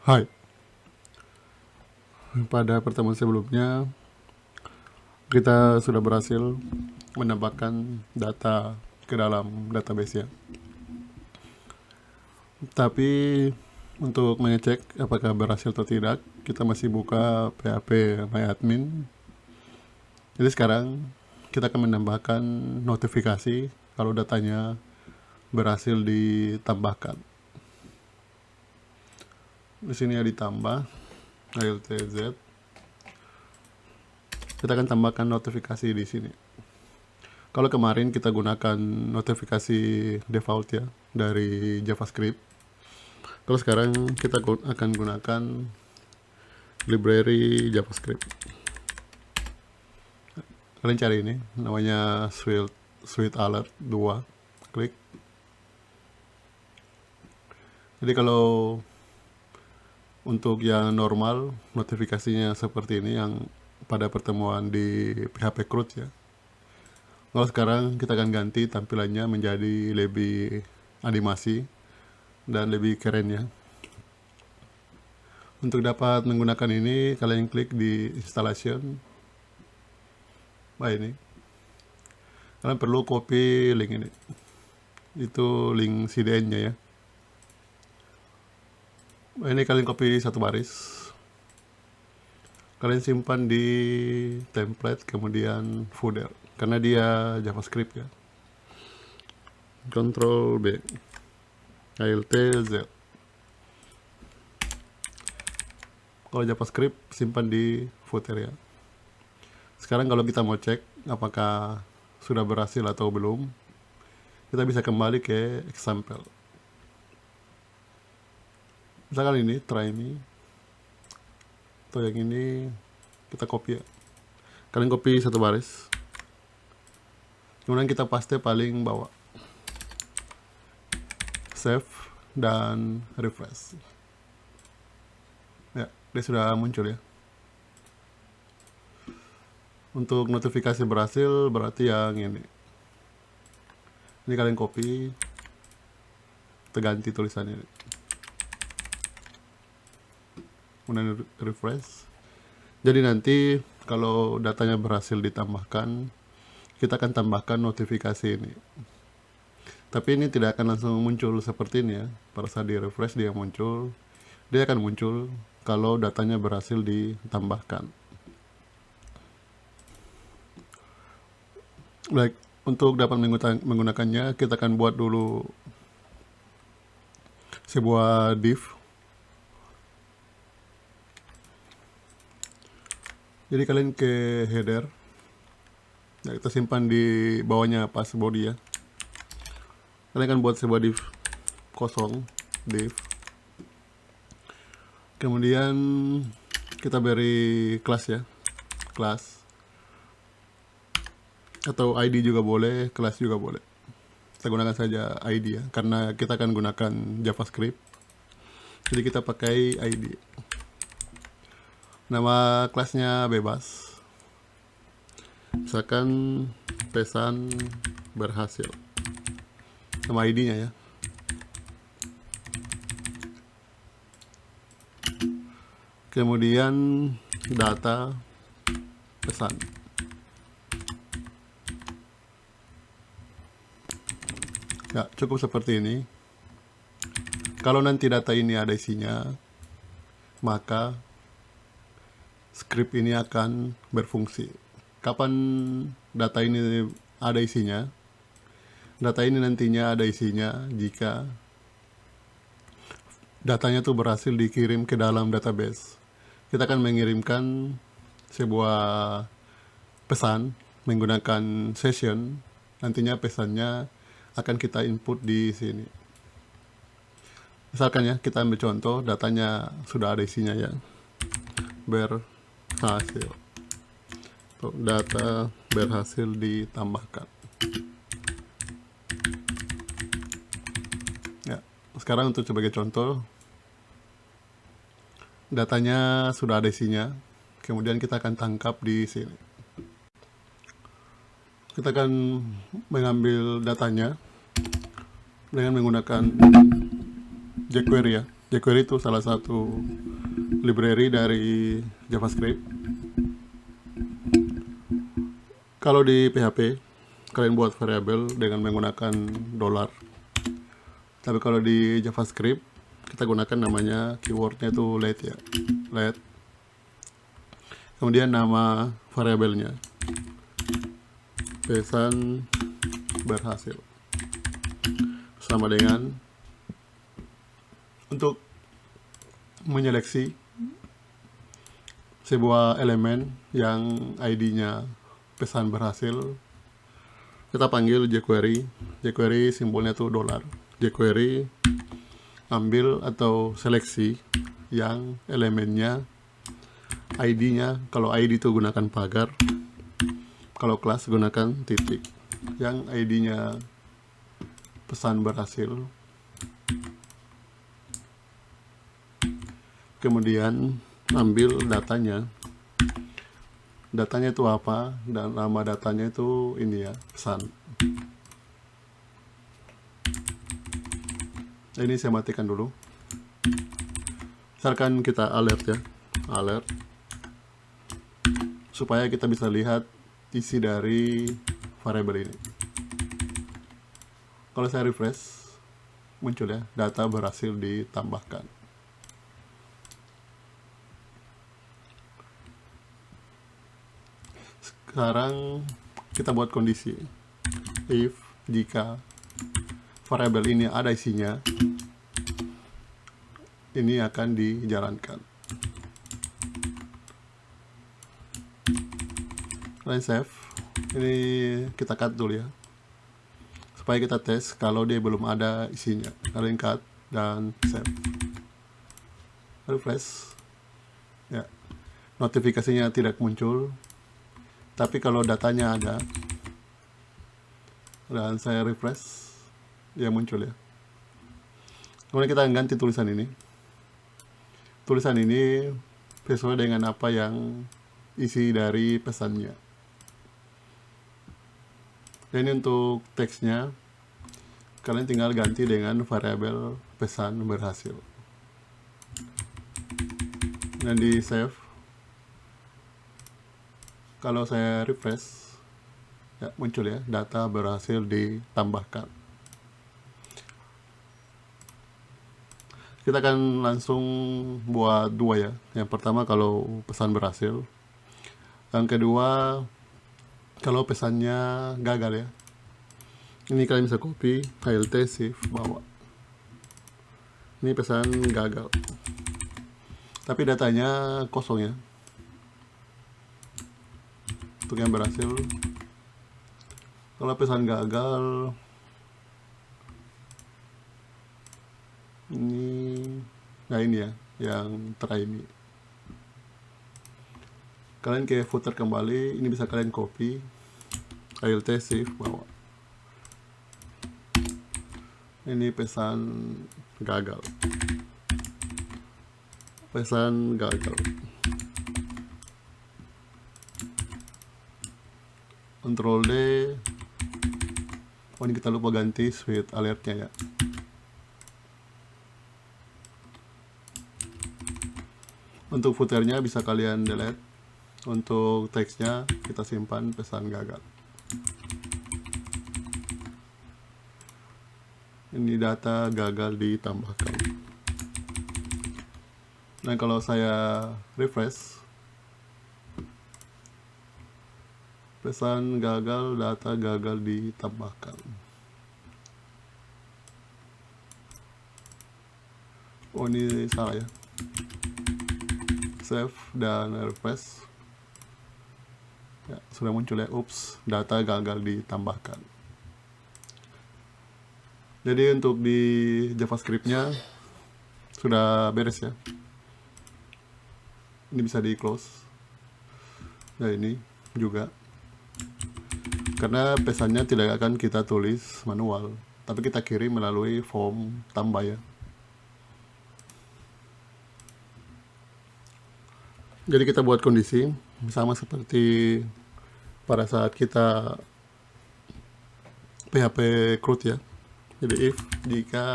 Hai, pada pertemuan sebelumnya kita sudah berhasil menambahkan data ke dalam database ya. Tapi untuk mengecek apakah berhasil atau tidak, kita masih buka PHP MyAdmin. Jadi sekarang kita akan menambahkan notifikasi kalau datanya berhasil ditambahkan. Di sini ya ditambah ALTZ. Kita akan tambahkan notifikasi di sini. Kalau kemarin kita gunakan notifikasi default ya dari JavaScript. Kalau sekarang kita akan gunakan library JavaScript. Kalian cari ini, namanya Sweet Alert 2. Klik. Jadi kalau untuk yang normal, notifikasinya seperti ini yang pada pertemuan di PHP CRUD ya. Kalau sekarang kita akan ganti tampilannya menjadi lebih animasi dan lebih keren ya. Untuk dapat menggunakan ini, kalian klik di installation. Ini. Kalian perlu copy link ini. Itu link CDN-nya ya. Ini kalian copy satu baris. Kalian simpan di template, kemudian footer. Karena dia JavaScript ya. Ctrl B. Alt Z. Kalau JavaScript simpan di footer ya. Sekarang kalau kita mau cek apakah sudah berhasil atau belum, kita bisa kembali ke example. Misalkan ini try me, atau yang ini kita copy ya. Kalian copy satu baris, kemudian kita paste paling bawah, save dan refresh ya. Dia sudah muncul ya. Untuk notifikasi berhasil berarti yang ini kalian copy, terganti tulisannya, kemudian refresh. Jadi nanti kalau datanya berhasil ditambahkan, kita akan tambahkan notifikasi ini. Tapi ini tidak akan langsung muncul seperti ini ya. Pada saat di refresh dia muncul, dia akan muncul kalau datanya berhasil ditambahkan. Baik, untuk dapat menggunakannya, kita akan buat dulu sebuah div. Jadi kalian ke header, nah, kita simpan di bawahnya pas body ya. Kalian akan buat sebuah div kosong, div. Kemudian kita beri kelas ya, kelas. Atau ID juga boleh, kelas juga boleh. Kita gunakan saja ID ya, karena kita akan gunakan JavaScript. Jadi kita pakai ID. Nama kelasnya bebas. Misalkan pesan berhasil. Nama ID-nya ya. Kemudian data pesan. Ya, cukup seperti ini. Kalau nanti data ini ada isinya, maka script ini akan berfungsi. Kapan data ini ada isinya? Data ini nantinya ada isinya jika datanya tuh berhasil dikirim ke dalam database. Kita akan mengirimkan sebuah pesan menggunakan session. Nantinya pesannya akan kita input di sini. Misalkan ya, kita ambil contoh, datanya sudah ada isinya ya. Berhasil. Tuh, data berhasil ditambahkan. Ya, sekarang untuk sebagai contoh, datanya sudah ada isinya. Kemudian kita akan tangkap di sini. Kita akan mengambil datanya dengan menggunakan jQuery ya. jQuery itu salah satu library dari JavaScript. Kalau di PHP kalian buat variabel dengan menggunakan $. Tapi kalau di JavaScript kita gunakan namanya keywordnya itu let ya, let. Kemudian nama variabelnya pesan berhasil sama dengan untuk menyeleksi sebuah elemen yang ID-nya pesan berhasil, kita panggil jQuery. jQuery simbolnya tuh $. jQuery ambil atau seleksi yang elemennya ID-nya, kalau ID itu gunakan pagar, kalau kelas gunakan titik, yang ID-nya pesan berhasil. Kemudian ambil datanya. Datanya itu apa? Dan nama datanya itu ini ya, pesan. Ini saya matikan dulu. Misalkan kita alert ya, alert, supaya kita bisa lihat isi dari variabel ini. Kalau saya refresh, muncul ya, data berhasil ditambahkan. Sekarang kita buat kondisi. If, jika variabel ini ada isinya, ini akan dijalankan. Kalian save. Ini kita cut dulu ya, supaya kita tes kalau dia belum ada isinya. Kalian cut dan save. Refresh. Ya, notifikasinya tidak muncul. Tapi kalau datanya ada, dan saya refresh, dia muncul ya. Kemudian kita ganti tulisan ini. Tulisan ini sesuai dengan apa yang isi dari pesannya. Dan ini untuk teksnya, kalian tinggal ganti dengan variabel pesan berhasil. Dan di save. Kalau saya refresh, ya muncul ya, data berhasil ditambahkan. Kita akan langsung buat dua ya. Yang pertama kalau pesan berhasil. Yang kedua kalau pesannya gagal ya. Ini kalian bisa copy, Alt Shift bawa. Ini pesan gagal. Tapi datanya kosong ya. Untuk yang berhasil, kalau pesan gagal, ini, nah ini ya, yang terakhir ini. Kalian ke footer kembali, ini bisa kalian copy, Alt Shift bawa. Ini pesan gagal. Pesan gagal. Ctrl D. Oh, ini kita lupa ganti switch alertnya ya. Untuk footernya bisa kalian delete. Untuk teksnya kita simpan pesan gagal. Ini data gagal ditambahkan. Dan kalau saya refresh, pesan gagal, data gagal ditambahkan. Oh, ini salah ya. Save dan refresh. Ya, sudah muncul ya. Ups, data gagal ditambahkan. Jadi untuk di JavaScript-nya sudah beres ya. Ini bisa di close. Nah, ini juga. Karena pesannya tidak akan kita tulis manual, tapi kita kirim melalui form tambah ya. Jadi kita buat kondisi sama seperti pada saat kita PHP CRUD ya. Jadi if, jika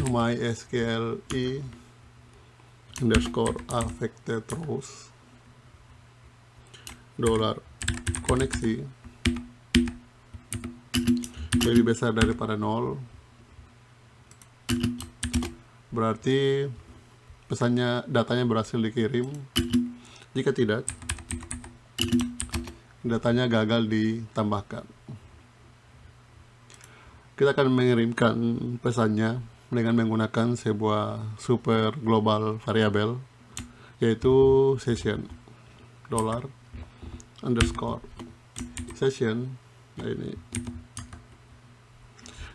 MySQLi underscore affected rows dolar koneksi lebih besar daripada 0, berarti datanya berhasil dikirim. Jika tidak, datanya gagal ditambahkan. Kita akan mengirimkan pesannya dengan menggunakan sebuah super global variabel, yaitu session dolar underscore session. Nah, ini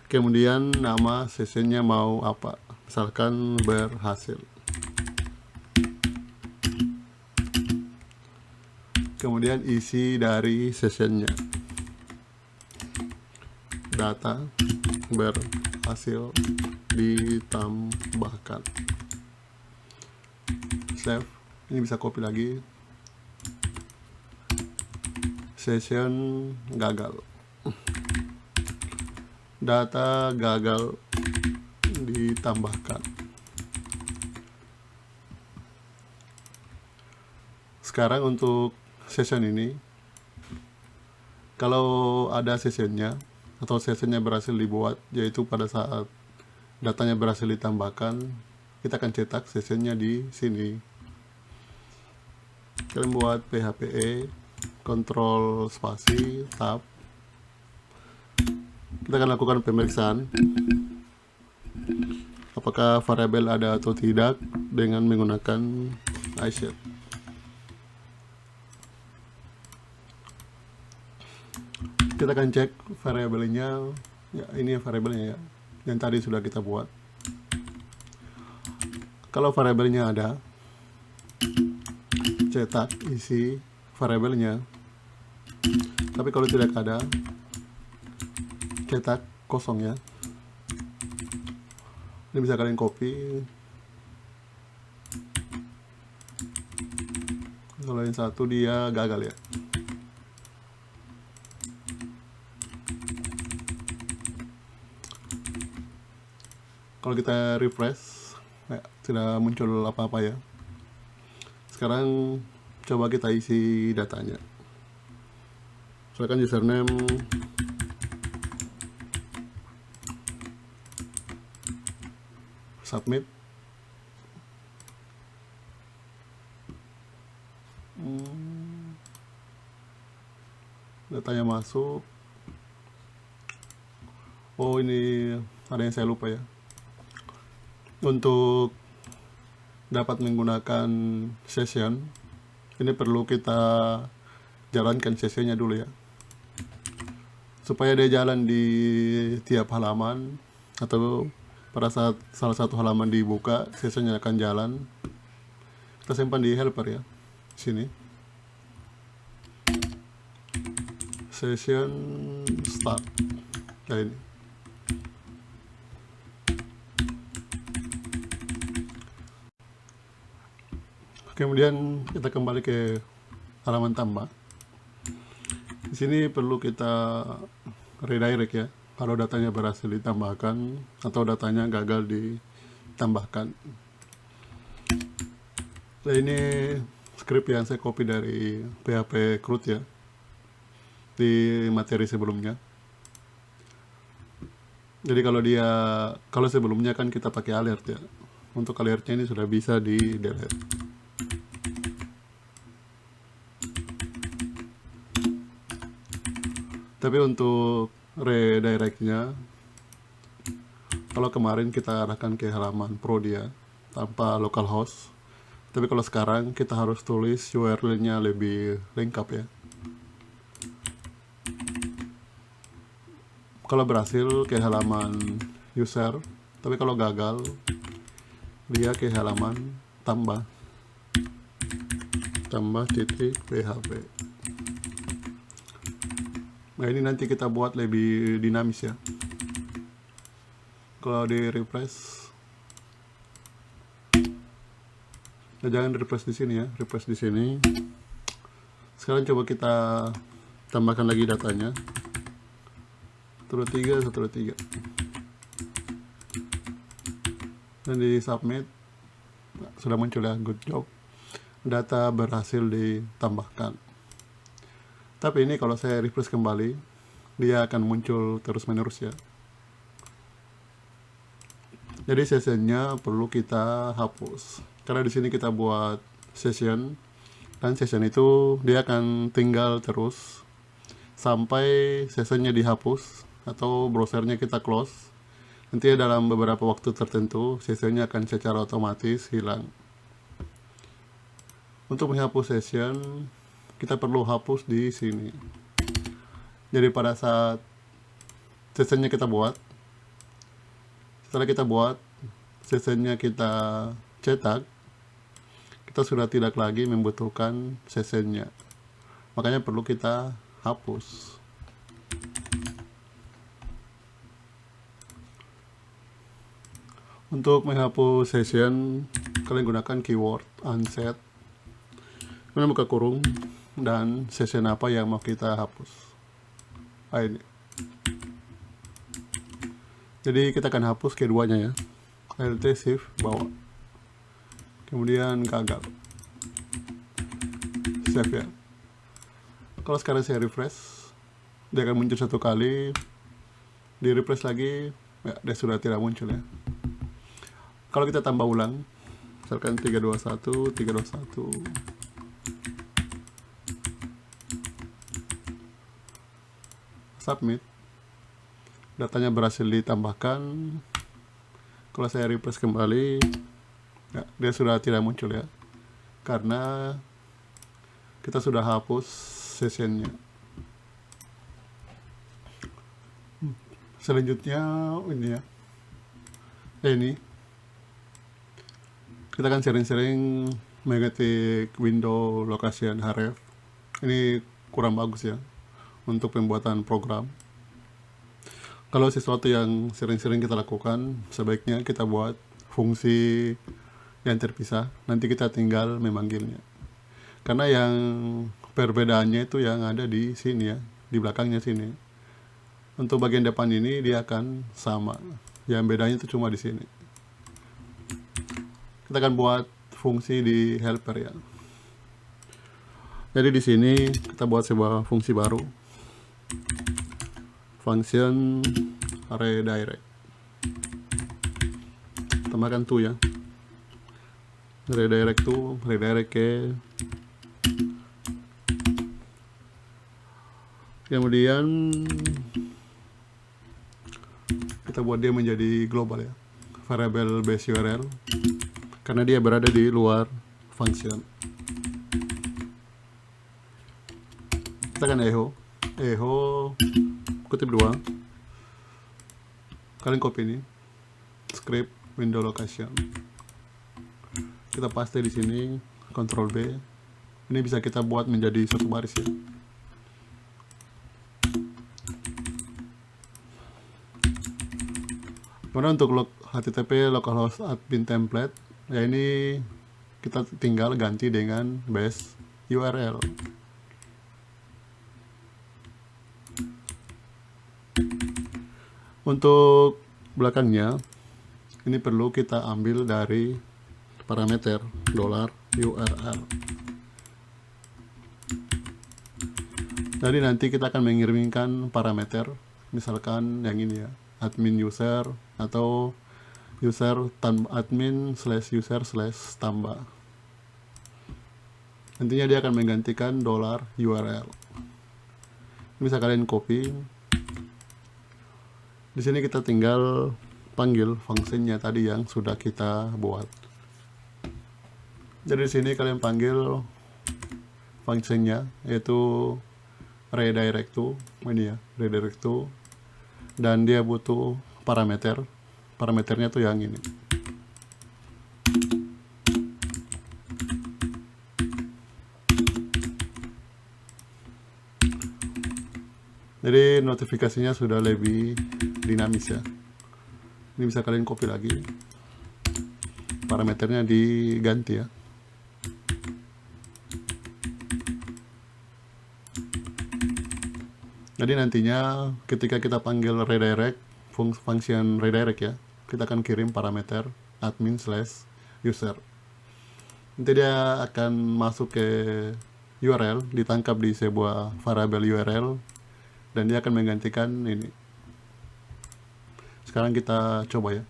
kemudian nama sessionnya mau apa, misalkan berhasil. Kemudian isi dari sessionnya, data berhasil ditambahkan. Save. Ini bisa copy lagi. Session gagal, data gagal ditambahkan. Sekarang untuk session ini, kalau ada sessionnya atau sessionnya berhasil dibuat, yaitu pada saat datanya berhasil ditambahkan, kita akan cetak sessionnya di sini. Kalian buat phpe kontrol spasi tab. Kita akan lakukan pemeriksaan apakah variabel ada atau tidak dengan menggunakan iShape. Kita akan cek variabelnya. Ya, ini variabelnya ya, yang tadi sudah kita buat. Kalau variabelnya ada, cetak isi variabelnya. Tapi kalau tidak ada, cetak kosong ya. Ini bisa kalian copy. Kalau yang satu dia gagal ya. Kalau kita refresh, tidak muncul apa-apa ya. Sekarang coba kita isi datanya. Misalkan username submit. Datanya masuk. Oh, ini ada yang saya lupa ya. Untuk dapat menggunakan session, ini perlu kita jalankan sessionnya dulu ya, supaya dia jalan di tiap halaman, atau pada saat salah satu halaman dibuka, sessionnya akan jalan. Kita simpan di helper ya, sini session start. Nah, ini kemudian kita kembali ke halaman tambah. Di sini perlu kita redirect ya, kalau datanya berhasil ditambahkan atau datanya gagal ditambahkan. Nah, ini script yang saya copy dari PHP CRUD ya, di materi sebelumnya. Jadi kalau sebelumnya kan kita pakai alert ya, untuk alertnya ini sudah bisa di delete. Tapi untuk redirectnya, kalau kemarin kita arahkan ke halaman pro dia tanpa localhost, tapi kalau sekarang kita harus tulis URL-nya lebih lengkap ya. Kalau berhasil ke halaman user, tapi kalau gagal dia ke halaman tambah titik php. Nah, ini nanti kita buat lebih dinamis ya. Kalau di refresh, nah, jangan refresh di sini ya, refresh di sini. Sekarang coba kita tambahkan lagi datanya. 123. dan di submit. Sudah muncul ya, good job, data berhasil ditambahkan. Tapi ini kalau saya refresh kembali, dia akan muncul terus menerus ya. Jadi sessionnya perlu kita hapus, karena di sini kita buat session, dan session itu dia akan tinggal terus sampai sessionnya dihapus atau browsernya kita close. Nanti dalam beberapa waktu tertentu sessionnya akan secara otomatis hilang. Untuk menghapus session, kita perlu hapus di sini. Jadi pada saat sessionnya kita buat, setelah kita buat sessionnya kita cetak, kita sudah tidak lagi membutuhkan sessionnya. Makanya perlu kita hapus. Untuk menghapus session, kalian gunakan keyword unset, kemudian buka kurung, dan session apa yang mau kita hapus. Ini. Jadi kita akan hapus keduanya ya. Alt shift bawah. Kemudian gagal. Save ya. Kalau sekarang saya refresh, dia akan muncul satu kali. Di refresh lagi, ya, dia sudah tidak muncul ya. Kalau kita tambah ulang, misalkan 321, 321, submit, datanya berhasil ditambahkan. Kalau saya refresh kembali, ya, dia sudah tidak muncul ya, karena kita sudah hapus sessionnya. Selanjutnya ini ya, ini kita akan sering-sering mengetik window location href. Ini kurang bagus ya untuk pembuatan program. Kalau sesuatu yang sering-sering kita lakukan, sebaiknya kita buat fungsi yang terpisah. Nanti kita tinggal memanggilnya. Karena yang perbedaannya itu yang ada di sini ya, di belakangnya sini. Untuk bagian depan ini dia akan sama. Yang bedanya itu cuma di sini. Kita akan buat fungsi di helper ya. Jadi di sini kita buat sebuah fungsi baru. Function redirect. Tambahkan to ya. Redirect to, redirect ke. Kemudian kita buat dia menjadi global ya. Variable base URL. Karena dia berada di luar function. Kita akan echo kutip 2. Kalian copy ini, script window location. Kita paste di sini, Ctrl B. Ini bisa kita buat menjadi satu baris ya. Kemudian untuk HTTP localhost admin template, ya ini kita tinggal ganti dengan base URL. Untuk belakangnya, ini perlu kita ambil dari parameter $URL. Jadi nanti kita akan mengirimkan parameter, misalkan yang ini ya, admin user atau user admin /user /tambah. Nantinya dia akan menggantikan $URL. Bisa kalian copy. Di sini kita tinggal panggil fungsinya tadi yang sudah kita buat. Jadi di sini kalian panggil fungsinya, yaitu redirect to, ini ya, redirect to, dan dia butuh parameter. Parameternya tuh yang ini. Jadi notifikasinya sudah lebih dinamis ya. Ini bisa kalian copy lagi. Parameternya diganti ya. Jadi nantinya ketika kita panggil redirect, function redirect ya, kita akan kirim parameter admin/user. Nanti dia akan masuk ke URL, ditangkap di sebuah variabel URL, dan dia akan menggantikan ini. Sekarang kita coba ya,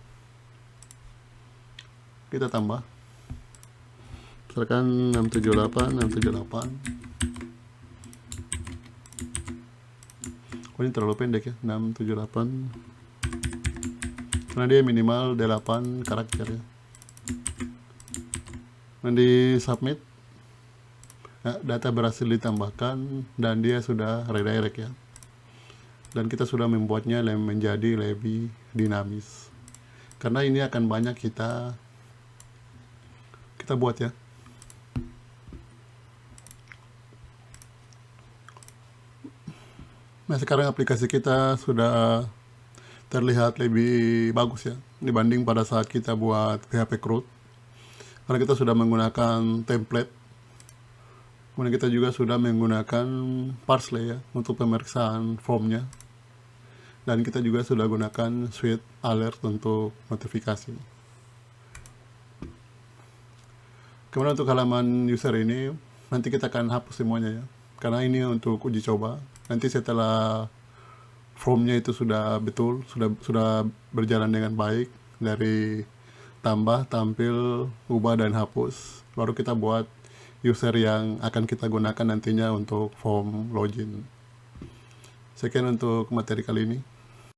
kita tambah misalkan 678. Oh, ini terlalu pendek ya, 678, karena dia minimal 8 karakter ya. Dan di submit, data berhasil ditambahkan dan dia sudah redirect ya, dan kita sudah membuatnya menjadi lebih dinamis, karena ini akan banyak kita buat ya. Nah, sekarang aplikasi kita sudah terlihat lebih bagus ya dibanding pada saat kita buat PHP CRUD, karena kita sudah menggunakan template. Kemudian kita juga sudah menggunakan Parsley ya untuk pemeriksaan formnya, dan kita juga sudah gunakan Suite Alert untuk notifikasi. Kemudian untuk halaman user ini nanti kita akan hapus semuanya ya, karena ini untuk uji coba. Nanti setelah formnya itu sudah betul, sudah berjalan dengan baik, dari tambah, tampil, ubah, dan hapus, baru kita buat user yang akan kita gunakan nantinya untuk form login. Sekian untuk materi kali ini.